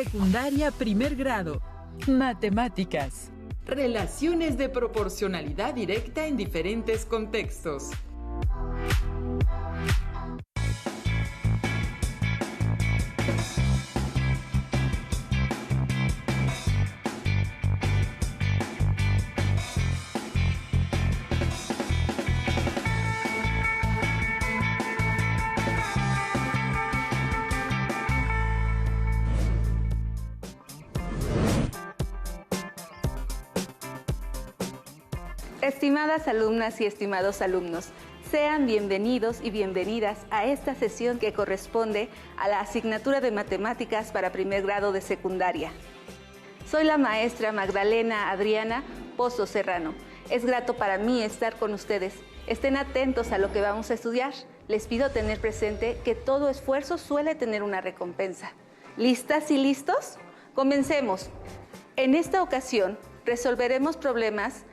Secundaria primer grado. Matemáticas. Relaciones de proporcionalidad directa en diferentes contextos. Estimadas alumnas y estimados alumnos, sean bienvenidos y bienvenidas a esta sesión que corresponde a la asignatura de Matemáticas para primer grado de secundaria. Soy la maestra Magdalena Adriana Pozo Serrano. Es grato para mí estar con ustedes. Estén atentos a lo que vamos a estudiar. Les pido tener presente que todo esfuerzo suele tener una recompensa. ¿Listas y listos? Comencemos. En esta ocasión resolveremos problemas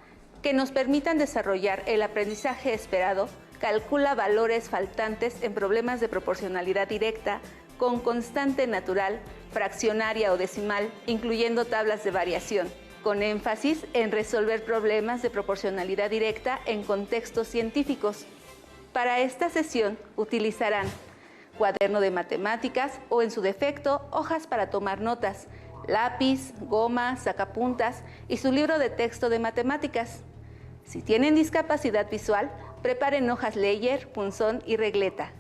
que nos permitan desarrollar el aprendizaje esperado. Calcula valores faltantes en problemas de proporcionalidad directa con constante natural, fraccionaria o decimal, incluyendo tablas de variación, con énfasis en resolver problemas de proporcionalidad directa en contextos científicos. Para esta sesión utilizarán cuaderno de matemáticas o, en su defecto, hojas para tomar notas, lápiz, goma, sacapuntas y su libro de texto de matemáticas. Si tienen discapacidad visual, preparen hojas Leyer, punzón y regleta.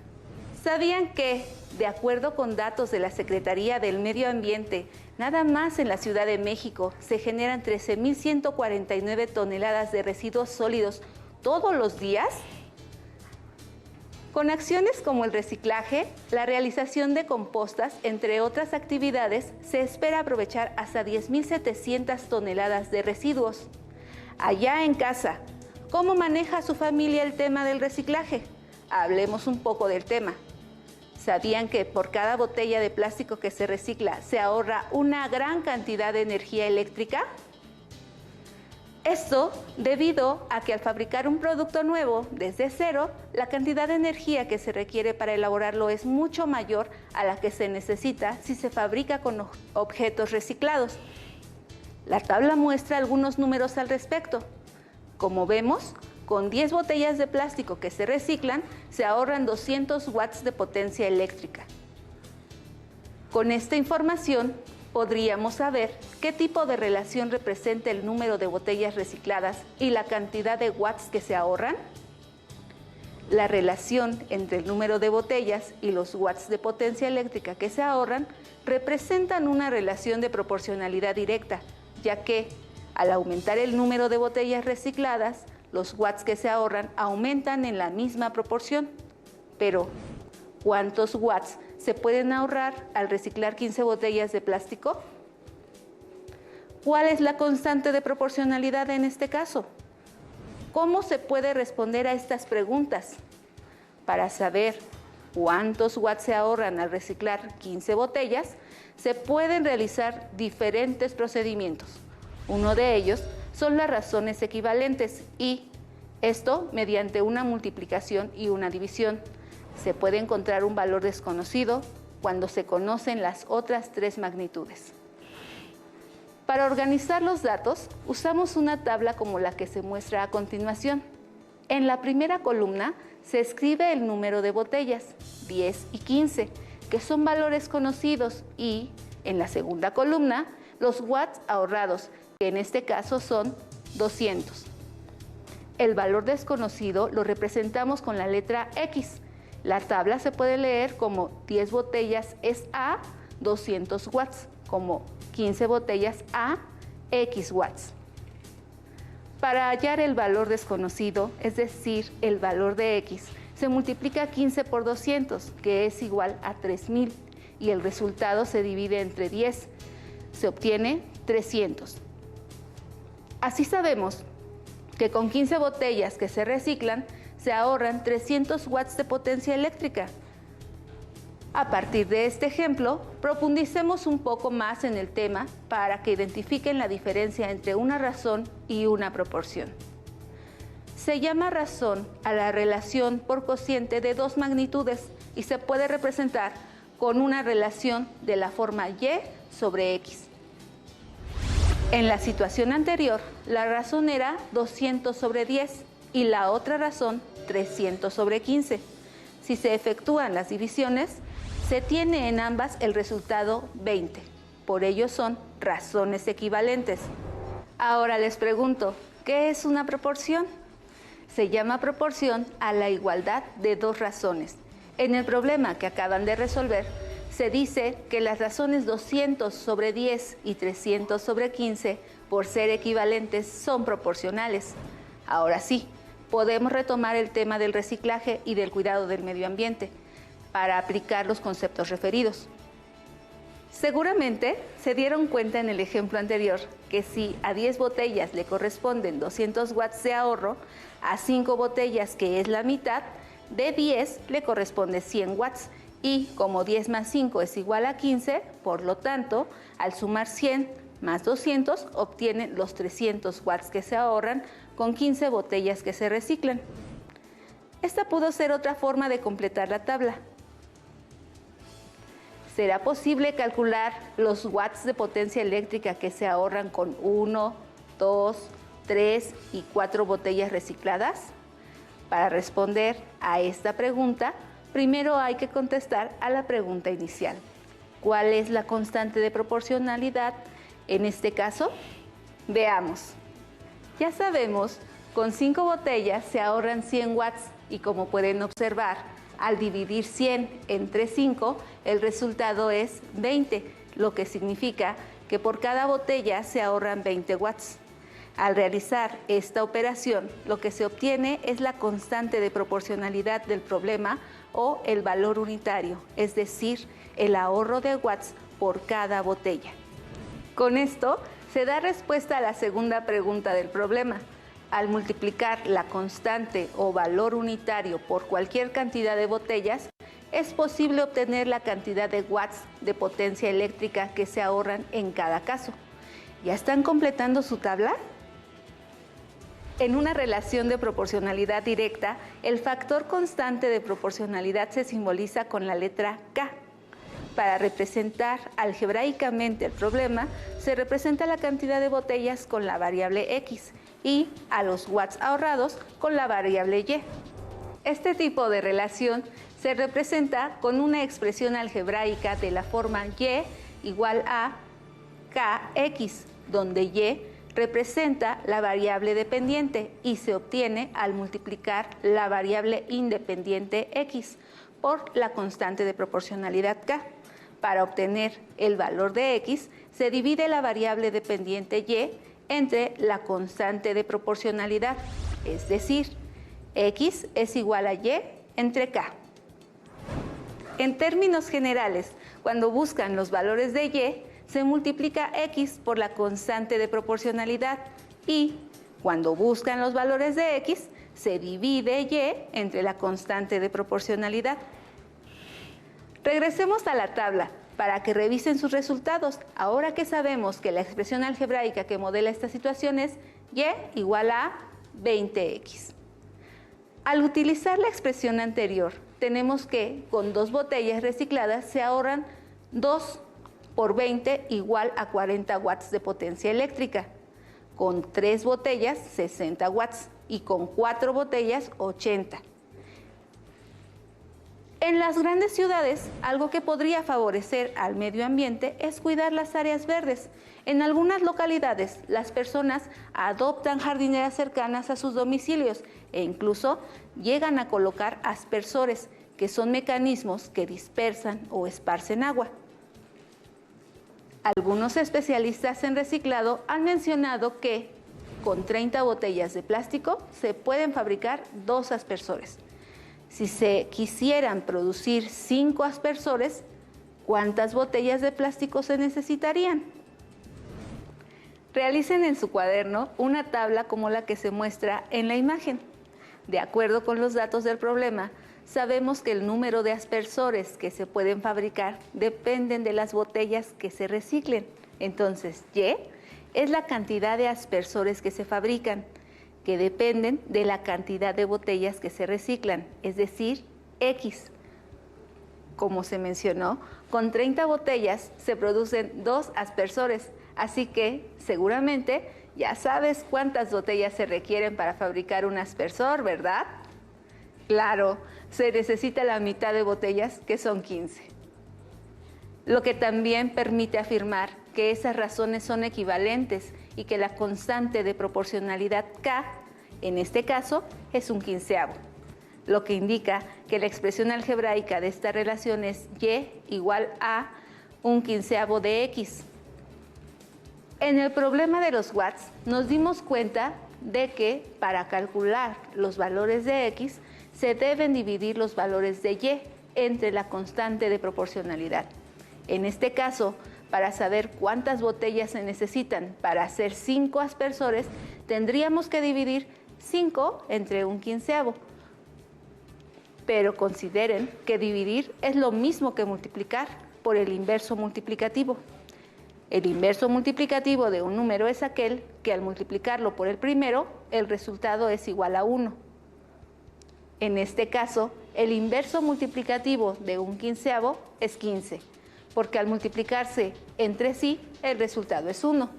¿Sabían que, de acuerdo con datos de la Secretaría del Medio Ambiente, nada más en la Ciudad de México se generan 13.149 toneladas de residuos sólidos todos los días? Con acciones como el reciclaje, la realización de compostas, entre otras actividades, se espera aprovechar hasta 10.700 toneladas de residuos. Allá en casa, ¿cómo maneja su familia el tema del reciclaje? Hablemos un poco del tema. ¿Sabían que por cada botella de plástico que se recicla se ahorra una gran cantidad de energía eléctrica? Esto debido a que al fabricar un producto nuevo desde cero, la cantidad de energía que se requiere para elaborarlo es mucho mayor a la que se necesita si se fabrica con objetos reciclados. La tabla muestra algunos números al respecto. Como vemos, con 10 botellas de plástico que se reciclan, se ahorran 200 watts de potencia eléctrica. Con esta información, podríamos saber qué tipo de relación representa el número de botellas recicladas y la cantidad de watts que se ahorran. La relación entre el número de botellas y los watts de potencia eléctrica que se ahorran representan una relación de proporcionalidad directa, ya que, al aumentar el número de botellas recicladas, los watts que se ahorran aumentan en la misma proporción. Pero, ¿cuántos watts se pueden ahorrar al reciclar 15 botellas de plástico? ¿Cuál es la constante de proporcionalidad en este caso? ¿Cómo se puede responder a estas preguntas? Para saber cuántos watts se ahorran al reciclar 15 botellas, se pueden realizar diferentes procedimientos. Uno de ellos son las razones equivalentes y esto mediante una multiplicación y una división. Se puede encontrar un valor desconocido cuando se conocen las otras tres magnitudes. Para organizar los datos, usamos una tabla como la que se muestra a continuación. En la primera columna se escribe el número de botellas, 10 y 15, que son valores conocidos, y en la segunda columna los watts ahorrados, que en este caso son 200. El valor desconocido lo representamos con la letra X. La tabla se puede leer como 10 botellas es A, 200 watts, como 15 botellas A, X watts. Para hallar el valor desconocido, es decir, el valor de X, se multiplica 15 por 200, que es igual a 3000, y el resultado se divide entre 10. Se obtiene 300. Así sabemos que con 15 botellas que se reciclan, se ahorran 300 watts de potencia eléctrica. A partir de este ejemplo, profundicemos un poco más en el tema para que identifiquen la diferencia entre una razón y una proporción. Se llama razón a la relación por cociente de dos magnitudes y se puede representar con una relación de la forma y sobre X. En la situación anterior, la razón era 200 sobre 10 y la otra razón 300 sobre 15. Si se efectúan las divisiones, se tiene en ambas el resultado 20. Por ello son razones equivalentes. Ahora les pregunto, ¿qué es una proporción? Se llama proporción a la igualdad de dos razones. En el problema que acaban de resolver, se dice que las razones 200 sobre 10 y 300 sobre 15, por ser equivalentes, son proporcionales. Ahora sí, podemos retomar el tema del reciclaje y del cuidado del medio ambiente para aplicar los conceptos referidos. Seguramente se dieron cuenta en el ejemplo anterior que si a 10 botellas le corresponden 200 watts de ahorro, a 5 botellas, que es la mitad, de 10 le corresponde 100 watts. Y como 10 más 5 es igual a 15, por lo tanto, al sumar 100 más 200, obtienen los 300 watts que se ahorran con 15 botellas que se reciclan. Esta pudo ser otra forma de completar la tabla. ¿Será posible calcular los watts de potencia eléctrica que se ahorran con 1, 2, 3 y 4 botellas recicladas? Para responder a esta pregunta, primero hay que contestar a la pregunta inicial. ¿Cuál es la constante de proporcionalidad en este caso? Veamos. Ya sabemos, con 5 botellas se ahorran 100 watts y como pueden observar, al dividir 100 entre 5, el resultado es 20, lo que significa que por cada botella se ahorran 20 watts. Al realizar esta operación, lo que se obtiene es la constante de proporcionalidad del problema o el valor unitario, es decir, el ahorro de watts por cada botella. Con esto se da respuesta a la segunda pregunta del problema. Al multiplicar la constante o valor unitario por cualquier cantidad de botellas, es posible obtener la cantidad de watts de potencia eléctrica que se ahorran en cada caso. ¿Ya están completando su tabla? En una relación de proporcionalidad directa, el factor constante de proporcionalidad se simboliza con la letra K. Para representar algebraicamente el problema, se representa la cantidad de botellas con la variable X y a los watts ahorrados con la variable Y. Este tipo de relación se representa con una expresión algebraica de la forma Y igual a KX, donde Y representa la variable dependiente y se obtiene al multiplicar la variable independiente X por la constante de proporcionalidad K. Para obtener el valor de X, se divide la variable dependiente Y entre la constante de proporcionalidad, es decir, X es igual a Y entre K. En términos generales, cuando buscan los valores de Y, se multiplica X por la constante de proporcionalidad y cuando buscan los valores de X, se divide Y entre la constante de proporcionalidad. Regresemos a la tabla para que revisen sus resultados. Ahora que sabemos que la expresión algebraica que modela esta situación es Y igual a 20X. Al utilizar la expresión anterior, tenemos que con 2 botellas recicladas se ahorran 2 por 20 igual a 40 watts de potencia eléctrica. Con 3 botellas, 60 watts y con 4 botellas, 80. En las grandes ciudades, algo que podría favorecer al medio ambiente es cuidar las áreas verdes. En algunas localidades, las personas adoptan jardineras cercanas a sus domicilios e incluso llegan a colocar aspersores, que son mecanismos que dispersan o esparcen agua. Algunos especialistas en reciclado han mencionado que con 30 botellas de plástico se pueden fabricar 2 aspersores. Si se quisieran producir 5 aspersores, ¿cuántas botellas de plástico se necesitarían? Realicen en su cuaderno una tabla como la que se muestra en la imagen. De acuerdo con los datos del problema, sabemos que el número de aspersores que se pueden fabricar dependen de las botellas que se reciclen. Entonces, Y es la cantidad de aspersores que se fabrican, que dependen de la cantidad de botellas que se reciclan, es decir, X. Como se mencionó, con 30 botellas se producen 2 aspersores, así que seguramente ya sabes cuántas botellas se requieren para fabricar un aspersor, ¿verdad? Claro, se necesita la mitad de botellas, que son 15. Lo que también permite afirmar que esas razones son equivalentes y que la constante de proporcionalidad K, en este caso, es un quinceavo, lo que indica que la expresión algebraica de esta relación es Y igual a un quinceavo de X. En el problema de los watts nos dimos cuenta de que para calcular los valores de X se deben dividir los valores de Y entre la constante de proporcionalidad. En este caso, para saber cuántas botellas se necesitan para hacer 5 aspersores, tendríamos que dividir 5 entre un quinceavo. Pero consideren que dividir es lo mismo que multiplicar por el inverso multiplicativo. El inverso multiplicativo de un número es aquel que al multiplicarlo por el primero, el resultado es igual a 1. En este caso, el inverso multiplicativo de un quinceavo es 15, porque al multiplicarse entre sí, el resultado es 1.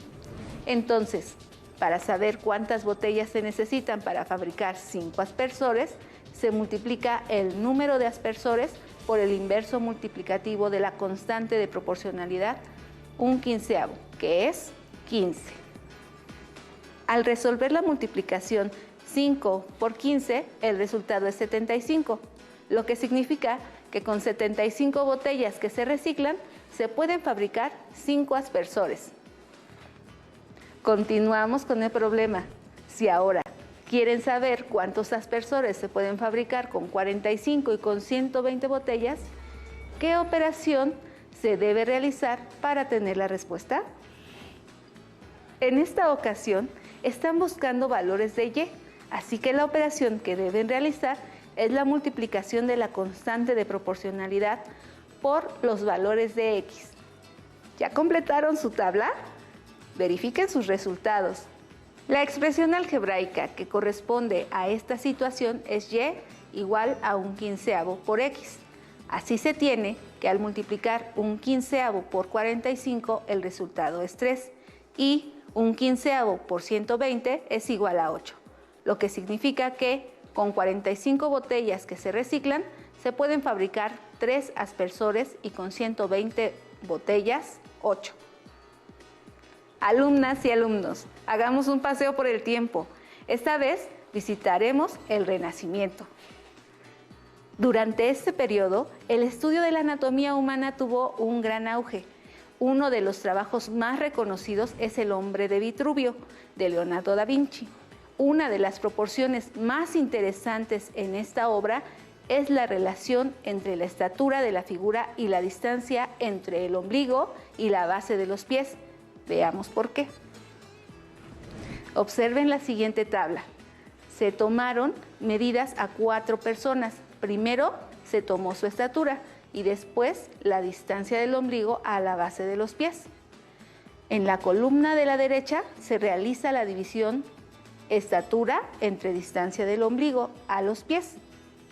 Entonces, para saber cuántas botellas se necesitan para fabricar 5 aspersores, se multiplica el número de aspersores por el inverso multiplicativo de la constante de proporcionalidad, un quinceavo, que es 15. Al resolver la multiplicación 5 por 15, el resultado es 75, lo que significa que con 75 botellas que se reciclan, se pueden fabricar 5 aspersores. Continuamos con el problema. Si ahora quieren saber cuántos aspersores se pueden fabricar con 45 y con 120 botellas, ¿qué operación se debe realizar para tener la respuesta? En esta ocasión, están buscando valores de Y, así que la operación que deben realizar es la multiplicación de la constante de proporcionalidad por los valores de X. ¿Ya completaron su tabla? Verifiquen sus resultados. La expresión algebraica que corresponde a esta situación es Y igual a un quinceavo por X. Así se tiene que al multiplicar un quinceavo por 45 el resultado es 3 y un quinceavo por 120 es igual a 8, lo que significa que con 45 botellas que se reciclan se pueden fabricar 3 aspersores y con 120 botellas 8. Alumnas y alumnos, hagamos un paseo por el tiempo. Esta vez visitaremos el Renacimiento. Durante este periodo, el estudio de la anatomía humana tuvo un gran auge. Uno de los trabajos más reconocidos es El hombre de Vitruvio, de Leonardo da Vinci. Una de las proporciones más interesantes en esta obra es la relación entre la estatura de la figura y la distancia entre el ombligo y la base de los pies. Veamos por qué. Observen la siguiente tabla. Se tomaron medidas a 4 personas. Primero se tomó su estatura y después la distancia del ombligo a la base de los pies. En la columna de la derecha se realiza la división estatura entre distancia del ombligo a los pies.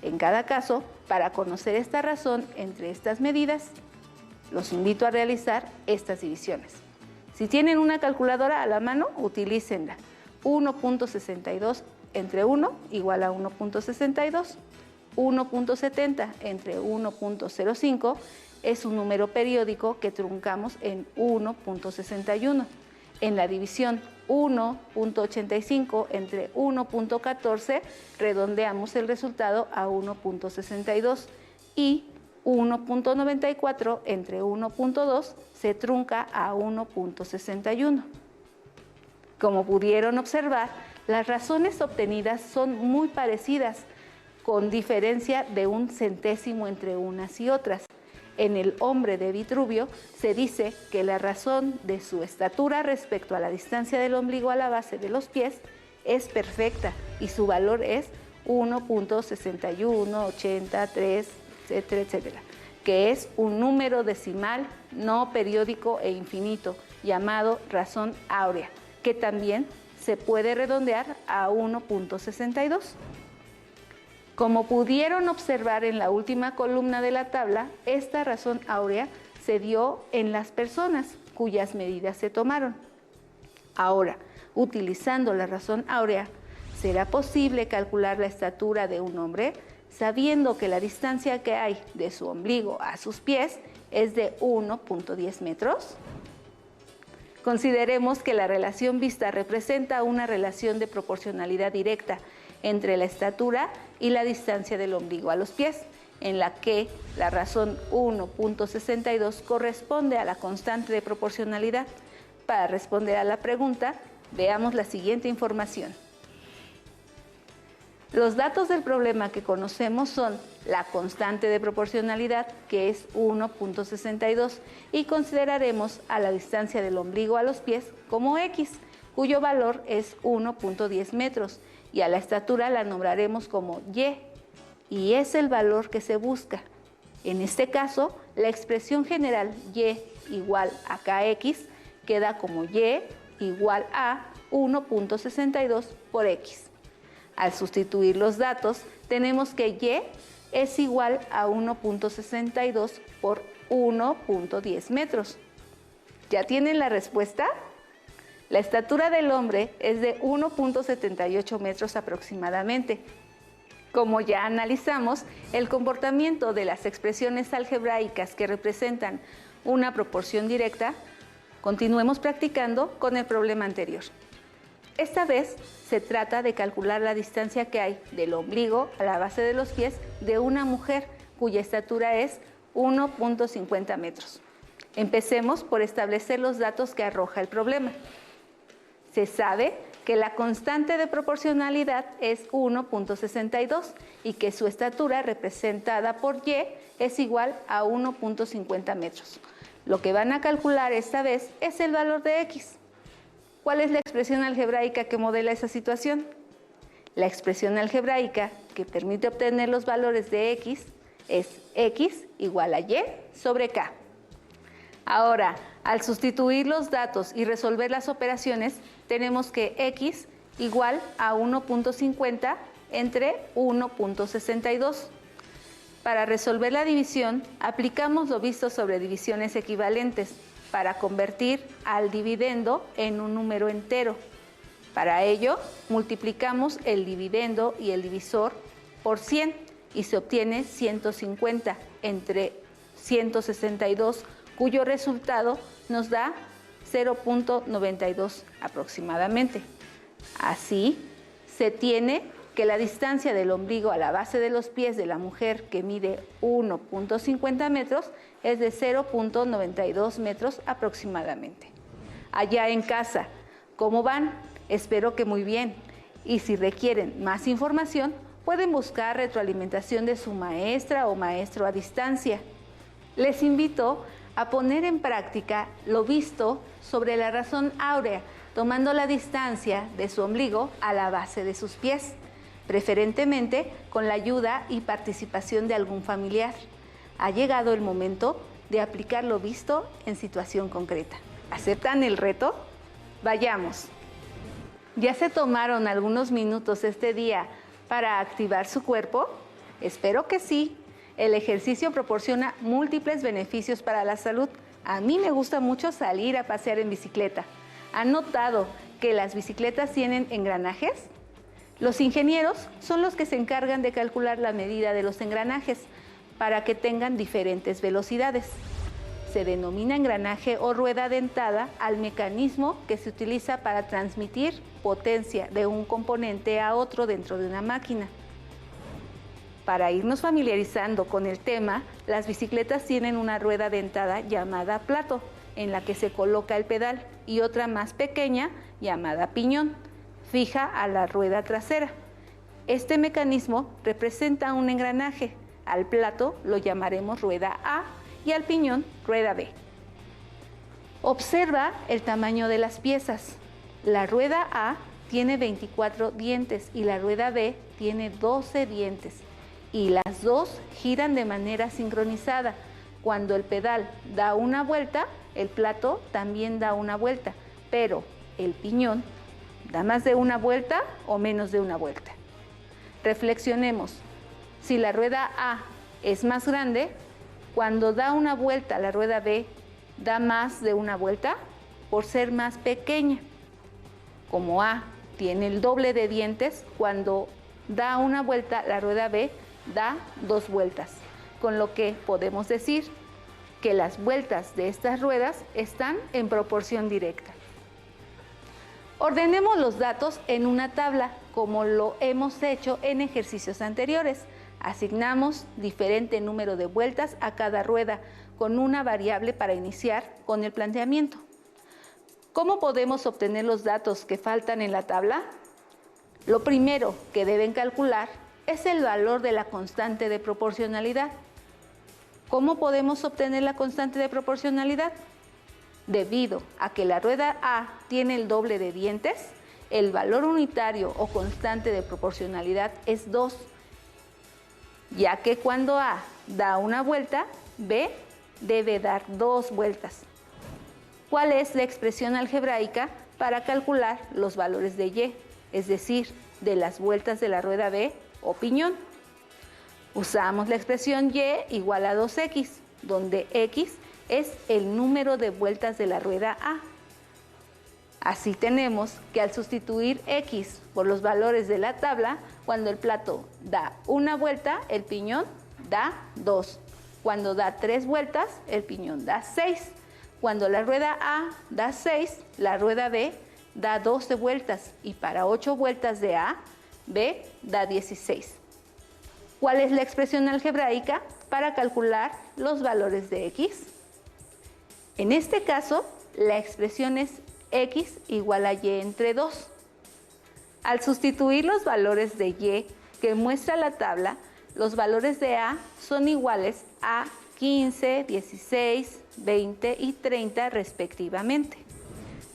En cada caso, para conocer esta razón entre estas medidas, los invito a realizar estas divisiones. Si tienen una calculadora a la mano, utilícenla. 1.62 entre 1 igual a 1.62. 1.70 entre 1.05 es un número periódico que truncamos en 1.61. En la división 1.85 entre 1.14 redondeamos el resultado a 1.62 y 1.94 entre 1.2 se trunca a 1.61. Como pudieron observar, las razones obtenidas son muy parecidas, con diferencia de un centésimo entre unas y otras. En El hombre de Vitruvio se dice que la razón de su estatura respecto a la distancia del ombligo a la base de los pies es perfecta y su valor es 1.6183, etcétera, etcétera, que es un número decimal no periódico e infinito llamado razón áurea, que también se puede redondear a 1.62. Como pudieron observar en la última columna de la tabla, esta razón áurea se dio en las personas cuyas medidas se tomaron. Ahora, utilizando la razón áurea, ¿será posible calcular la estatura de un hombre sabiendo que la distancia que hay de su ombligo a sus pies es de 1.10 metros? Consideremos que la relación vista representa una relación de proporcionalidad directa entre la estatura y la distancia del ombligo a los pies, en la que la razón 1.62 corresponde a la constante de proporcionalidad. Para responder a la pregunta, veamos la siguiente información. Los datos del problema que conocemos son la constante de proporcionalidad, que es 1.62, y consideraremos a la distancia del ombligo a los pies como X, cuyo valor es 1.10 metros, y a la estatura la nombraremos como Y es el valor que se busca. En este caso, la expresión general Y igual a KX queda como Y igual a 1.62 por X. Al sustituir los datos, tenemos que Y es igual a 1.62 por 1.10 metros. ¿Ya tienen la respuesta? La estatura del hombre es de 1.78 metros aproximadamente. Como ya analizamos, el comportamiento de las expresiones algebraicas que representan una proporción directa, continuemos practicando con el problema anterior. Esta vez se trata de calcular la distancia que hay del ombligo a la base de los pies de una mujer cuya estatura es 1.50 metros. Empecemos por establecer los datos que arroja el problema. Se sabe que la constante de proporcionalidad es 1.62 y que su estatura representada por Y es igual a 1.50 metros. Lo que van a calcular esta vez es el valor de X. ¿Cuál es la expresión algebraica que modela esa situación? La expresión algebraica que permite obtener los valores de X es X igual a Y sobre K. Ahora, al sustituir los datos y resolver las operaciones, tenemos que X igual a 1.50 entre 1.62. Para resolver la división, aplicamos lo visto sobre divisiones equivalentes para convertir al dividendo en un número entero. Para ello, multiplicamos el dividendo y el divisor por 100 y se obtiene 150 entre 162, cuyo resultado nos da 0.92 aproximadamente. Así, se tiene que la distancia del ombligo a la base de los pies de la mujer, que mide 1.50 metros, es de 0.92 metros aproximadamente. Allá en casa, ¿cómo van? Espero que muy bien. Y si requieren más información, pueden buscar retroalimentación de su maestra o maestro a distancia. Les invito a poner en práctica lo visto sobre la razón áurea, tomando la distancia de su ombligo a la base de sus pies, preferentemente con la ayuda y participación de algún familiar. Ha llegado el momento de aplicar lo visto en situación concreta. ¿Aceptan el reto? Vayamos. ¿Ya se tomaron algunos minutos este día para activar su cuerpo? Espero que sí. El ejercicio proporciona múltiples beneficios para la salud. A mí me gusta mucho salir a pasear en bicicleta. ¿Han notado que las bicicletas tienen engranajes? Los ingenieros son los que se encargan de calcular la medida de los engranajes para que tengan diferentes velocidades. Se denomina engranaje o rueda dentada al mecanismo que se utiliza para transmitir potencia de un componente a otro dentro de una máquina. Para irnos familiarizando con el tema, las bicicletas tienen una rueda dentada llamada plato, en la que se coloca el pedal, y otra más pequeña llamada piñón, fija a la rueda trasera. Este mecanismo representa un engranaje. Al plato lo llamaremos rueda A y al piñón rueda B. Observa el tamaño de las piezas. La rueda A tiene 24 dientes y la rueda B tiene 12 dientes. Y las dos giran de manera sincronizada. Cuando el pedal da una vuelta, el plato también da una vuelta, pero el piñón da más de una vuelta o menos de una vuelta. Reflexionemos, Si la rueda A es más grande, cuando da una vuelta la rueda B, da más de una vuelta por ser más pequeña. Como A tiene el doble de dientes, cuando da una vuelta la rueda B da 2 vueltas, con lo que podemos decir que las vueltas de estas ruedas están en proporción directa. Ordenemos los datos en una tabla, como lo hemos hecho en ejercicios anteriores. Asignamos diferente número de vueltas a cada rueda con una variable para iniciar con el planteamiento. ¿Cómo podemos obtener los datos que faltan en la tabla? Lo primero que deben calcular es el valor de la constante de proporcionalidad. ¿Cómo podemos obtener la constante de proporcionalidad? Debido a que la rueda A tiene el doble de dientes, el valor unitario o constante de proporcionalidad es 2, ya que cuando A da una vuelta, B debe dar 2 vueltas. ¿Cuál es la expresión algebraica para calcular los valores de Y, es decir, de las vueltas de la rueda B o piñón? Usamos la expresión Y igual a 2X, donde X es el número de vueltas de la rueda A. Así tenemos que al sustituir X por los valores de la tabla, cuando el plato da una vuelta, el piñón da 2. Cuando da 3 vueltas, el piñón da 6. Cuando la rueda A da 6, la rueda B da 12 vueltas y para 8 vueltas de A, B da 16. ¿Cuál es la expresión algebraica para calcular los valores de X? En este caso, la expresión es X igual a Y entre 2. Al sustituir los valores de Y que muestra la tabla, los valores de A son iguales a 15, 16, 20 y 30 respectivamente.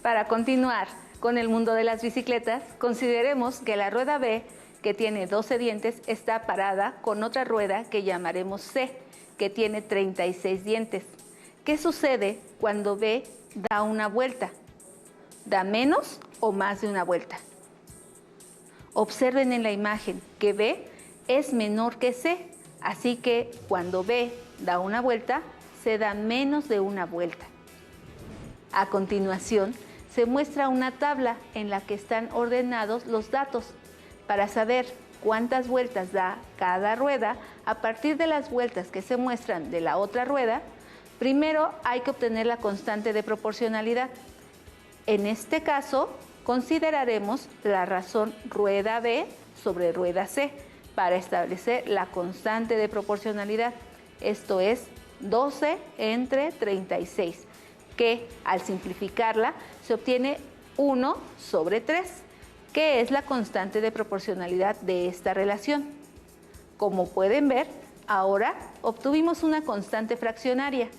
Para continuar con el mundo de las bicicletas, consideremos que la rueda B, que tiene 12 dientes, está parada con otra rueda que llamaremos C, que tiene 36 dientes. ¿Qué sucede cuando B da una vuelta? ¿Da menos o más de una vuelta? Observen en la imagen que B es menor que C, así que cuando B da una vuelta, se da menos de una vuelta. A continuación, se muestra una tabla en la que están ordenados los datos. Para saber cuántas vueltas da cada rueda, a partir de las vueltas que se muestran de la otra rueda, primero hay que obtener la constante de proporcionalidad. En este caso, consideraremos la razón rueda B sobre rueda C para establecer la constante de proporcionalidad. Esto es 12 entre 36, que al simplificarla se obtiene 1 sobre 3, que es la constante de proporcionalidad de esta relación. Como pueden ver, ahora obtuvimos una constante fraccionaria.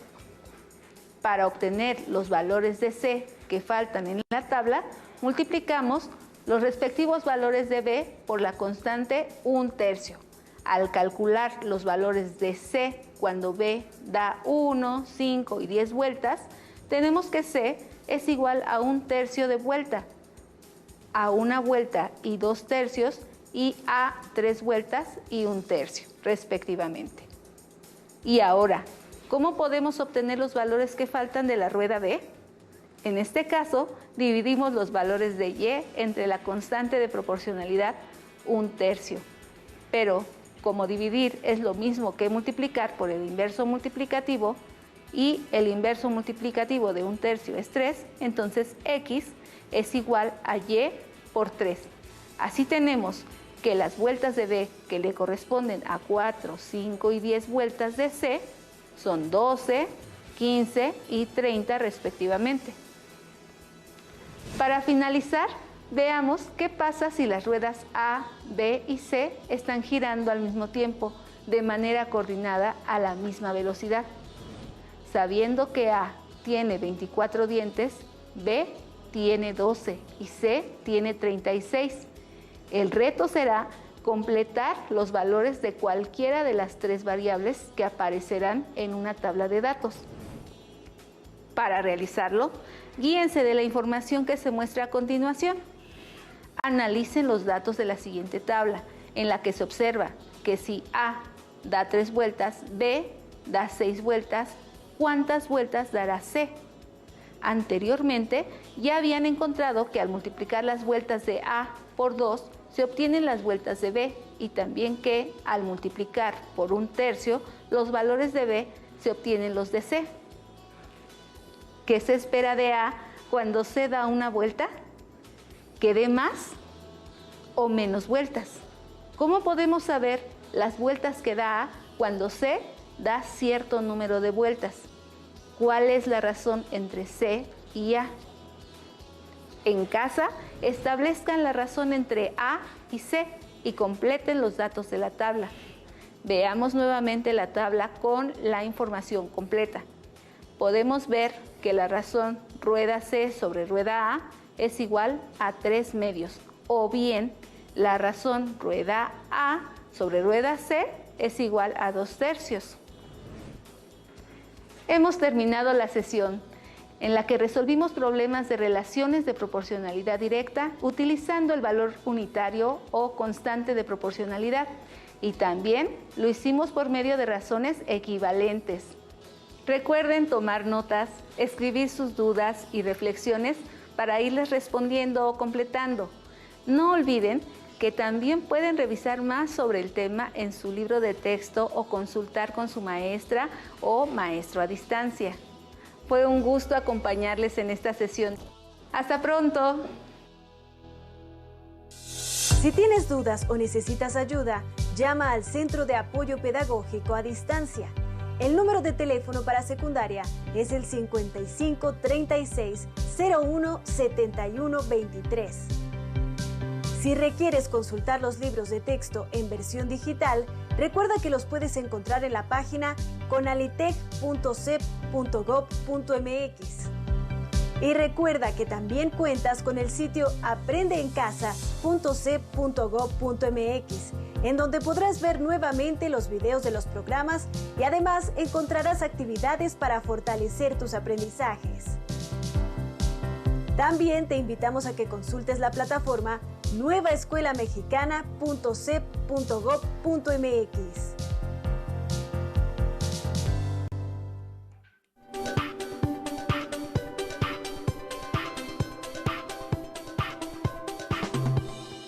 Para obtener los valores de C que faltan en la tabla, multiplicamos los respectivos valores de B por la constante 1/3. Al calcular los valores de C cuando B da 1, 5 y 10 vueltas, tenemos que C es igual a 1/3 de vuelta, a 1 vuelta y 2/3 y a 3 vueltas y 1/3 respectivamente. Y ahora, ¿cómo podemos obtener los valores que faltan de la rueda B? En este caso, dividimos los valores de Y entre la constante de proporcionalidad 1/3. Pero, como dividir es lo mismo que multiplicar por el inverso multiplicativo, y el inverso multiplicativo de 1/3 es 3, entonces X es igual a Y por 3. Así tenemos que las vueltas de B que le corresponden a 4, 5 y 10 vueltas de C son 12, 15 y 30 respectivamente. Para finalizar, veamos qué pasa si las ruedas A, B y C están girando al mismo tiempo, de manera coordinada a la misma velocidad. Sabiendo que A tiene 24 dientes, B tiene 12 y C tiene 36. El reto será completar los valores de cualquiera de las 3 variables que aparecerán en una tabla de datos. Para realizarlo, guíense de la información que se muestra a continuación. Analicen los datos de la siguiente tabla, en la que se observa que si A da 3 vueltas, B da 6 vueltas, ¿cuántas vueltas dará C? Anteriormente ya habían encontrado que al multiplicar las vueltas de A por 2 se obtienen las vueltas de B y también que al multiplicar por 1/3 los valores de B se obtienen los de C. ¿Qué se espera de A cuando C da una vuelta? ¿Que dé más o menos vueltas? ¿Cómo podemos saber las vueltas que da A cuando C da cierto número de vueltas? ¿Cuál es la razón entre C y A? En casa, establezcan la razón entre A y C y completen los datos de la tabla. Veamos nuevamente la tabla con la información completa. Podemos ver que la razón rueda C sobre rueda A es igual a 3/2, o bien la razón rueda A sobre rueda C es igual a 2/3. Hemos terminado la sesión en la que resolvimos problemas de relaciones de proporcionalidad directa utilizando el valor unitario o constante de proporcionalidad, y también lo hicimos por medio de razones equivalentes. Recuerden tomar notas, escribir sus dudas y reflexiones para irles respondiendo o completando. No olviden que también pueden revisar más sobre el tema en su libro de texto o consultar con su maestra o maestro a distancia. Fue un gusto acompañarles en esta sesión. ¡Hasta pronto! Si tienes dudas o necesitas ayuda, llama al Centro de Apoyo Pedagógico a Distancia. El número de teléfono para secundaria es el 55 36 01 71 23. Si requieres consultar los libros de texto en versión digital, recuerda que los puedes encontrar en la página conalitec.cep.gov.mx. Y recuerda que también cuentas con el sitio aprendeencasa.cep.gov.mx, en donde podrás ver nuevamente los videos de los programas y además encontrarás actividades para fortalecer tus aprendizajes. También te invitamos a que consultes la plataforma nuevaescuelamexicana.cep.gov.mx.